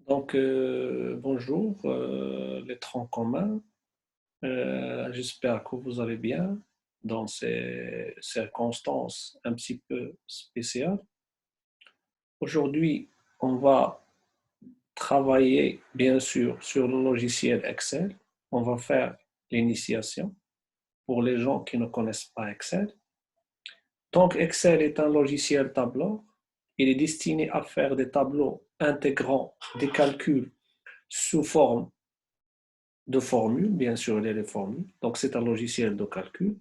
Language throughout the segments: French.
Donc, bonjour, les troncs communs. J'espère que vous allez bien dans ces circonstances un petit peu spéciales. Aujourd'hui, on va travailler bien sûr sur le logiciel Excel. On va faire l'initiation pour les gens qui ne connaissent pas Excel. Donc, Excel est un logiciel tableur. Il est destiné à faire des tableaux intégrant des calculs sous forme de formules, bien sûr, il y a les formules. Donc, c'est un logiciel de calcul.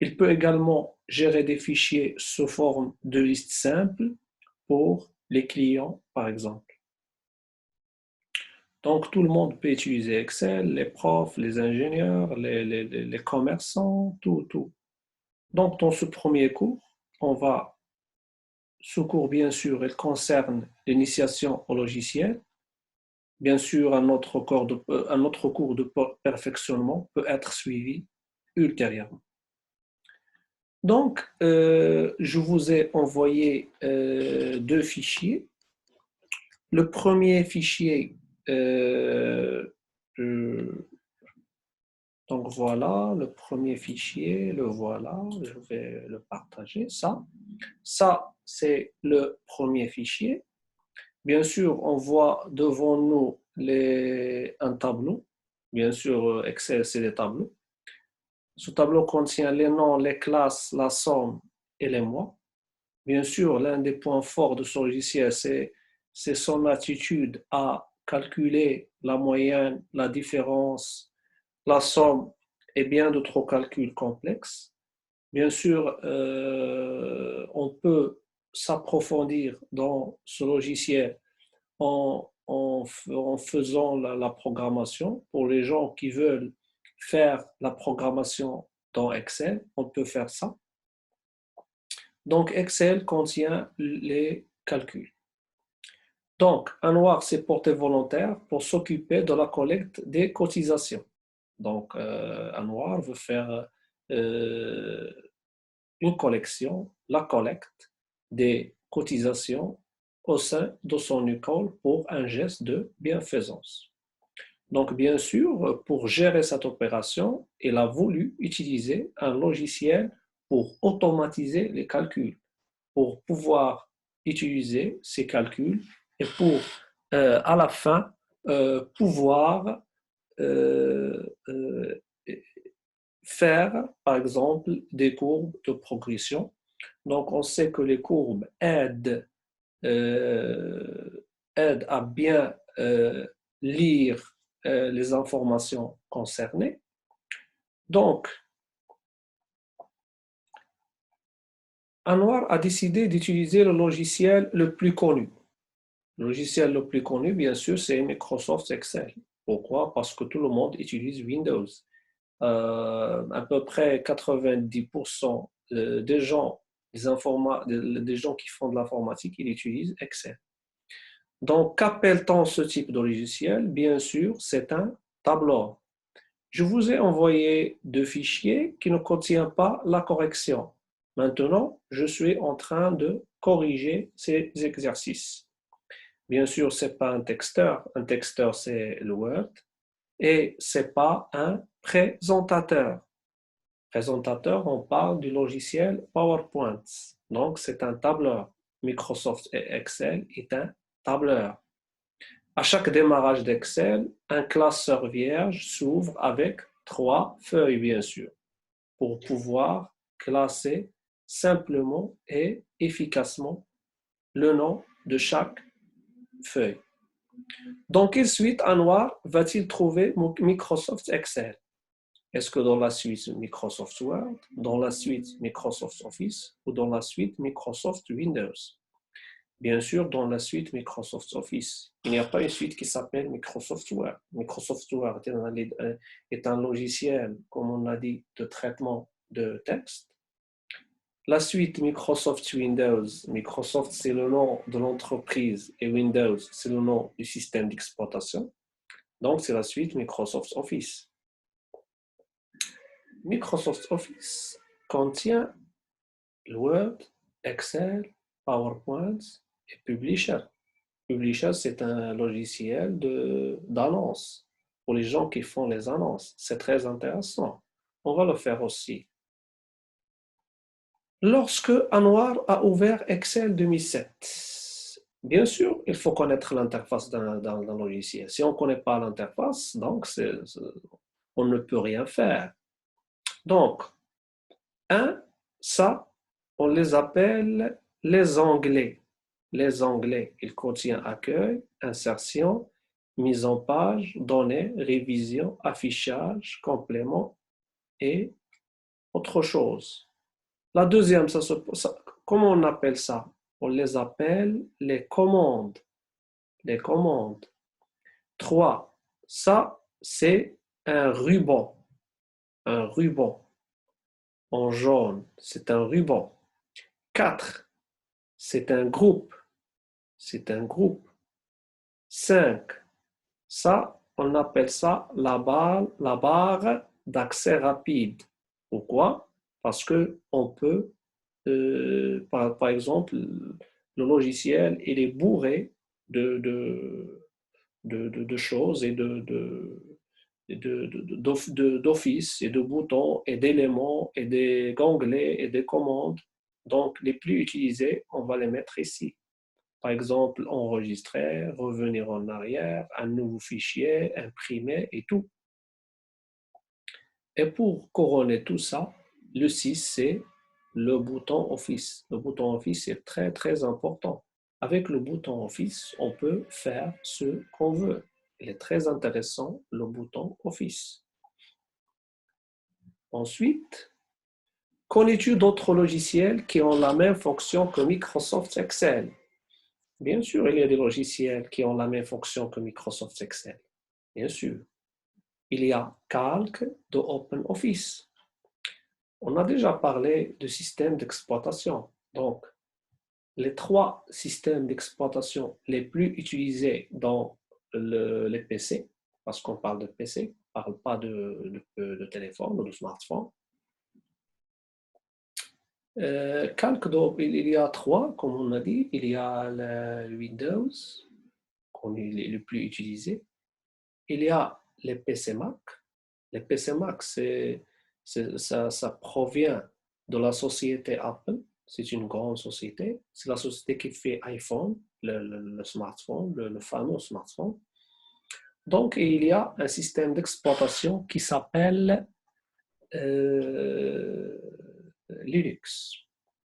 Il peut également gérer des fichiers sous forme de listes simples pour les clients, par exemple. Donc, tout le monde peut utiliser Excel, les profs, les ingénieurs, les commerçants, tout, tout. Donc, dans ce premier cours, ce cours, bien sûr, il concerne l'initiation au logiciel. Bien sûr, un autre cours de perfectionnement peut être suivi ultérieurement. Donc, je vous ai envoyé deux fichiers. Le premier fichier, euh, euh, donc voilà, le premier fichier, le voilà, je vais le partager. Ça c'est le premier fichier. Bien sûr, on voit devant nous un tableau. Bien sûr, Excel, c'est des tableaux. Ce tableau contient les noms, les classes, la somme et les mois. Bien sûr, l'un des points forts de ce logiciel, c'est son attitude à calculer la moyenne, la différence, la somme et bien d'autres calculs complexes. Bien sûr, on peut s'approfondir dans ce logiciel en faisant la programmation. Pour les gens qui veulent faire la programmation dans Excel, on peut faire ça. Donc, Excel contient les calculs. Donc, Anwar s'est porté volontaire pour s'occuper de la collecte des cotisations. Donc, Anwar veut faire euh, une collection, la collecte des cotisations au sein de son école pour un geste de bienfaisance. Donc, bien sûr, pour gérer cette opération, il a voulu utiliser un logiciel pour automatiser les calculs, pour pouvoir utiliser ces calculs et pour, à la fin, pouvoir euh, euh, faire, par exemple, des courbes de progression. Donc, on sait que les courbes aident à bien lire les informations concernées. Donc, Anwar a décidé d'utiliser le logiciel le plus connu. Le logiciel le plus connu, bien sûr, c'est Microsoft Excel. Pourquoi? Parce que tout le monde utilise Windows. À peu près 90% des gens qui font de l'informatique, ils utilisent Excel. Donc, qu'appelle-t-on ce type de logiciel? Bien sûr, c'est un tableur. Je vous ai envoyé deux fichiers qui ne contiennent pas la correction. Maintenant, je suis en train de corriger ces exercices. Bien sûr, ce n'est pas un texteur. Un texteur, c'est le Word. Et ce n'est pas un présentateur. Présentateur, on parle du logiciel PowerPoint. Donc, c'est un tableur. Microsoft Excel est un tableur. À chaque démarrage d'Excel, un classeur vierge s'ouvre avec trois feuilles, bien sûr, pour pouvoir classer simplement et efficacement le nom de chaque feuille. Dans quelle suite Anwar va-t-il trouver Microsoft Excel? Est-ce que dans la suite Microsoft Word, dans la suite Microsoft Office ou dans la suite Microsoft Windows? Bien sûr, dans la suite Microsoft Office. Il n'y a pas une suite qui s'appelle Microsoft Word. Microsoft Word est un logiciel, comme on a dit, de traitement de texte. La suite Microsoft Windows, Microsoft c'est le nom de l'entreprise et Windows c'est le nom du système d'exploitation. Donc c'est la suite Microsoft Office. Microsoft Office contient le Word, Excel, PowerPoint et Publisher. Publisher, c'est un logiciel d'annonce pour les gens qui font les annonces. C'est très intéressant. On va le faire aussi. Lorsque Anwar a ouvert Excel 2007, bien sûr, il faut connaître l'interface d'un logiciel. Si on ne connaît pas l'interface, donc on ne peut rien faire. Donc, ça, on les appelle les onglets. Les onglets, ils contiennent accueil, insertion, mise en page, données, révision, affichage, complément et autre chose. La deuxième, comment on appelle ça? On les appelle les commandes. Les commandes. 3, ça, c'est un ruban. Un ruban en jaune, c'est un ruban. 4, c'est un groupe. C'est un groupe. 5, ça, on appelle ça la barre d'accès rapide. Pourquoi? Parce qu'on peut, par exemple, le logiciel, il est bourré de choses et d'offices et de boutons et d'éléments et des onglets et des commandes. Donc, les plus utilisés, on va les mettre ici. Par exemple, enregistrer, revenir en arrière, un nouveau fichier, imprimer et tout. Et pour couronner tout ça, le 6, c'est le bouton Office. Le bouton Office est très, très important. Avec le bouton Office, on peut faire ce qu'on veut. Il est très intéressant, le bouton Office. Ensuite, connais-tu d'autres logiciels qui ont la même fonction que Microsoft Excel? Bien sûr, il y a des logiciels qui ont la même fonction que Microsoft Excel. Bien sûr. Il y a Calc de OpenOffice. On a déjà parlé de système d'exploitation. Donc, les 3 systèmes d'exploitation les plus utilisés dans les PC, parce qu'on parle de PC, on ne parle pas de téléphone ou de smartphone. Il y a 3, comme on a dit. Il y a le Windows, qui est le plus utilisé. Il y a les PC Mac. Les PC Mac, ça provient de la société Apple. C'est une grande société. C'est la société qui fait iPhone, le smartphone, le fameux smartphone. Donc, il y a un système d'exploitation qui s'appelle Linux.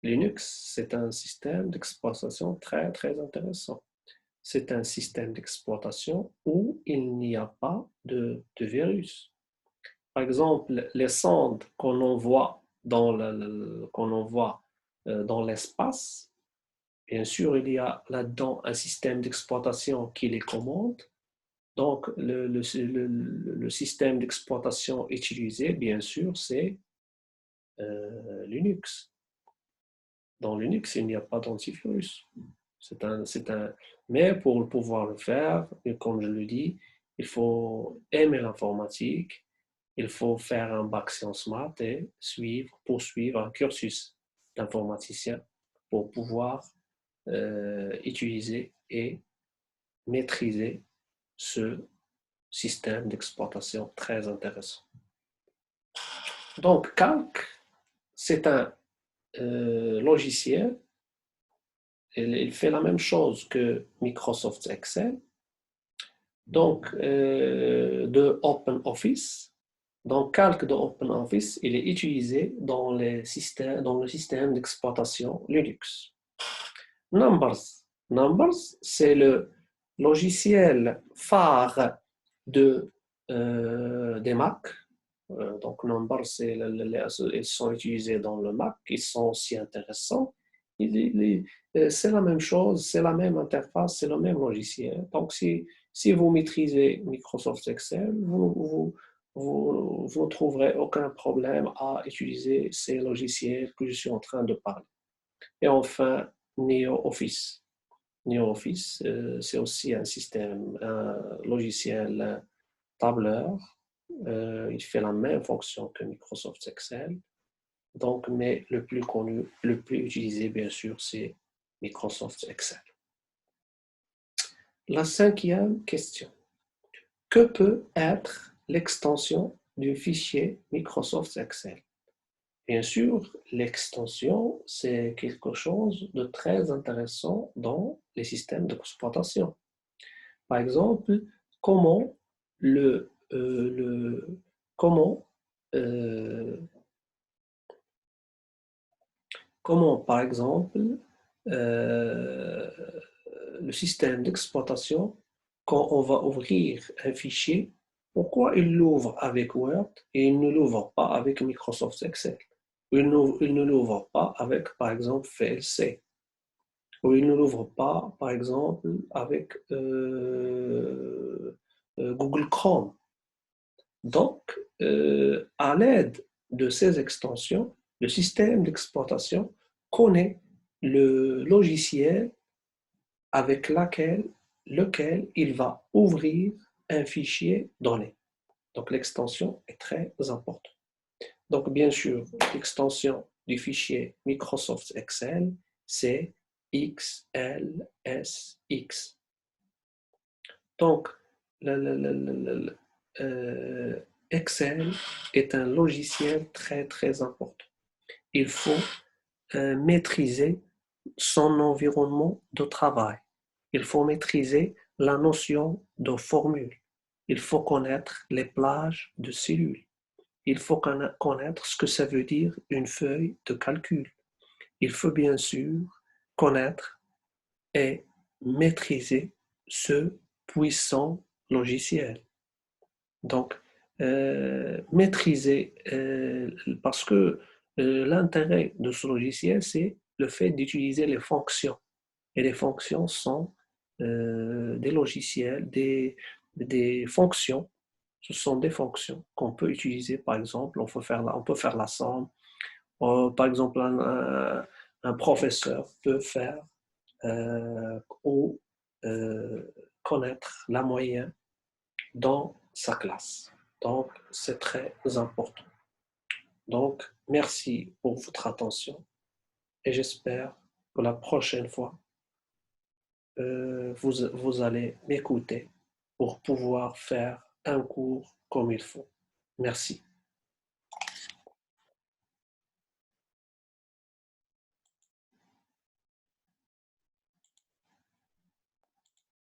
Linux, c'est un système d'exploitation très, très intéressant. C'est un système d'exploitation où il n'y a pas de virus. Par exemple, les sondes qu'on envoie dans l'espace, bien sûr, il y a là-dedans un système d'exploitation qui les commande. Donc, le système d'exploitation utilisé, bien sûr, c'est Linux. Dans Linux, il n'y a pas d'antivirus. Mais pour pouvoir le faire, et comme je le dis, il faut aimer l'informatique, il faut faire un bac sciences maths et poursuivre un cursus d'informaticien pour pouvoir utiliser et maîtriser ce système d'exploitation très intéressant. Donc, Calc, c'est un logiciel. Il fait la même chose que Microsoft Excel, donc de OpenOffice. Donc, Calc de OpenOffice, il est utilisé dans le système d'exploitation Linux. Numbers. Numbers, c'est le logiciel phare des Mac. Donc, Numbers, ils sont utilisés dans le Mac, ils sont aussi intéressants. C'est la même chose, c'est la même interface, c'est le même logiciel. Donc, si vous maîtrisez Microsoft Excel, vous ne trouverez aucun problème à utiliser ces logiciels que je suis en train de parler. Et enfin, NeoOffice. NeoOffice, c'est aussi un logiciel tableur. Il fait la même fonction que Microsoft Excel. Donc, mais le plus connu, le plus utilisé, bien sûr, c'est Microsoft Excel. La cinquième question. Que peut être l'extension du fichier Microsoft Excel? Bien sûr, l'extension, c'est quelque chose de très intéressant dans les systèmes d'exploitation. Par exemple, comment le, comment, euh, comment par exemple euh, le système d'exploitation, quand on va ouvrir un fichier, pourquoi il l'ouvre avec Word et il ne l'ouvre pas avec Microsoft Excel? Il ne l'ouvre pas avec, par exemple, VLC. Ou il ne l'ouvre pas, par exemple, avec Google Chrome. Donc, à l'aide de ces extensions, le système d'exploitation connaît le logiciel avec lequel il va ouvrir un fichier donné. Donc, l'extension est très importante. Donc, bien sûr, l'extension du fichier Microsoft Excel, c'est XLSX. Donc, Excel est un logiciel très, très important. Il faut maîtriser son environnement de travail. Il faut maîtriser la notion de formule. Il faut connaître les plages de cellules. Il faut connaître ce que ça veut dire une feuille de calcul. Il faut bien sûr connaître et maîtriser ce puissant logiciel. Donc, maîtriser, parce que l'intérêt de ce logiciel, c'est le fait d'utiliser les fonctions. Et les fonctions sont des logiciels, des fonctions. Ce sont des fonctions qu'on peut utiliser, par exemple, on peut faire la somme. Par exemple, un professeur peut faire ou connaître la moyenne dans sa classe. Donc, c'est très important. Donc, merci pour votre attention et j'espère que la prochaine fois, vous allez m'écouter pour pouvoir faire un cours comme il faut. Merci.